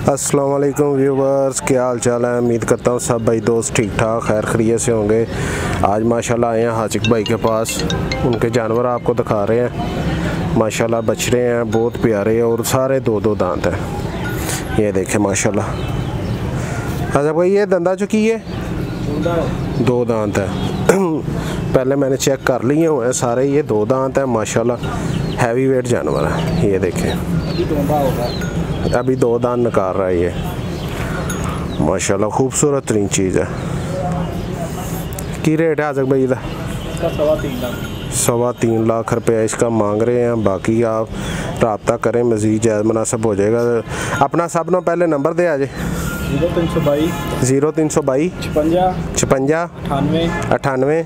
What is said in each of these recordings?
अस्सलाम वालेकुम व्यूवर्स, क्या हाल चाल है। उम्मीद करता हूँ सब भाई दोस्त ठीक ठाक खैर खैरियत से होंगे। आज माशाल्लाह आए हैं हाजिक भाई के पास, उनके जानवर आपको दिखा रहे हैं। माशाल्लाह बछड़े हैं, बहुत प्यारे और सारे दो दो दांत हैं। ये देखें माशाल्लाह। अच्छा भाई ये धंधा चुकी है, दो दांत है। पहले मैंने चेक कर लिए हुए हैं सारे, ये दो दांत है माशाल्लाह, हैवी वेट जानवर है। ये देखें अभी दो दांत निकाल रहा है ये माशाल्लाह, खूबसूरत तरीन चीज़ है। की रेट है आजक भाई? 3.25 लाख रुपये इसका मांग रहे हैं। बाकी आप रब्ता करें, मज़ीद जायज़ मुनासिब हो जाएगा। अपना सब ना पहले नंबर दे आजे। 0322 56 98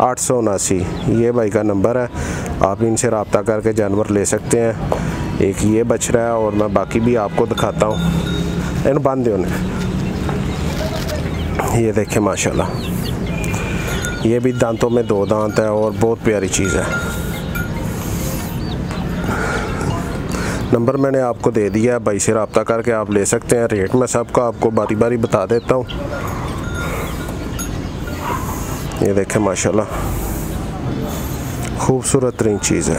879। ये भाई का नंबर है, आप इनसे रब्ता करके जानवर ले सकते हैं। एक ये बच रहा है और मैं बाकी भी आपको दिखाता हूँ। इन बांध दे उन्हें। ये देखें माशाल्लाह, ये भी दांतों में दो दांत है और बहुत प्यारी चीज़ है। नंबर मैंने आपको दे दिया है, भाई से रब्ता करके आप ले सकते हैं। रेट मैं सबका आपको बारी बारी बता देता हूँ। ये देखें माशाल्लाह, खूबसूरत तरीन चीज़ है।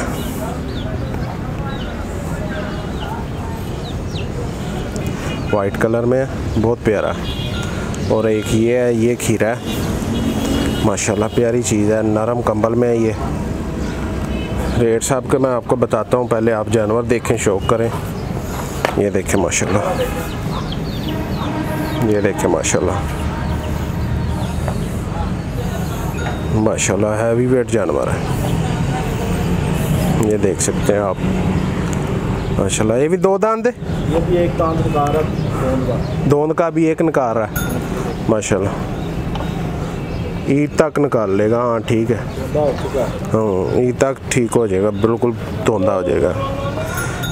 वाइट कलर में बहुत प्यारा। और एक ये है, ये खीरा है माशाल्लाह, प्यारी चीज़ है, नरम कंबल में है ये। रेट साहब के मैं आपको बताता हूँ, पहले आप जानवर देखें, शौक करें। ये देखें माशाल्लाह, ये देखें माशाल्लाह, माशाल्लाह हैवी वेट जानवर है। ये देख सकते हैं आप माशाल्लाह। ये भी दो दांत है, ये भी एक दांत निकाल रहा है, दोनों का भी एक निकाल रहा है माशाल्लाह। ईद तक निकाल लेगा, हाँ ठीक है, हाँ ईद तक ठीक हो जाएगा, बिल्कुल धोंदा हो जाएगा।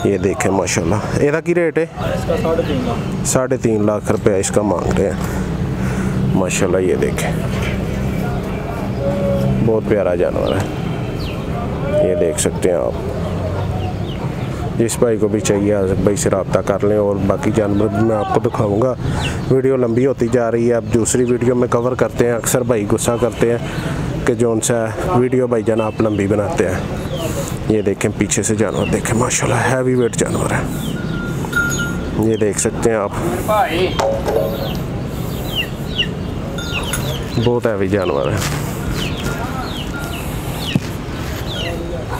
ये देखें माशाल्लाह। ਇਹਦਾ की रेट है? इसका 3.5 लाख रुपये इसका मांग रहे हैं माशाल्लाह। ये देखें बहुत प्यारा जानवर है, ये देख सकते हैं आप। जिस भाई को भी चाहिए आज़िक भाई से रब्ता कर लें। और बाकी जानवर भी मैं आपको दिखाऊंगा। वीडियो लंबी होती जा रही है, अब दूसरी वीडियो में कवर करते हैं। अक्सर भाई गुस्सा करते हैं कि जौन सा वीडियो भाई जान आप लंबी बनाते हैं। ये देखें पीछे से जानवर देखें माशाल्लाह, हैवी वेट जानवर है। ये देख सकते हैं आप, बहुत हैवी जानवर है।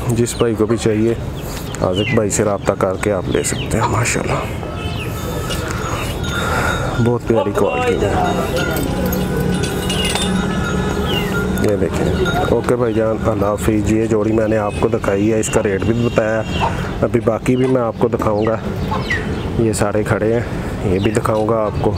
जिस भाई को भी चाहिए आज़िक भाई से रब्ता करके आप ले सकते हैं माशाल्लाह, बहुत प्यारी क्वालिटी में। ये देखें। ओके भाईजान, अल्लाह हाफिज़। ये जोड़ी मैंने आपको दिखाई है, इसका रेट भी बताया। अभी बाकी भी मैं आपको दिखाऊंगा। ये सारे खड़े हैं, ये भी दिखाऊंगा आपको।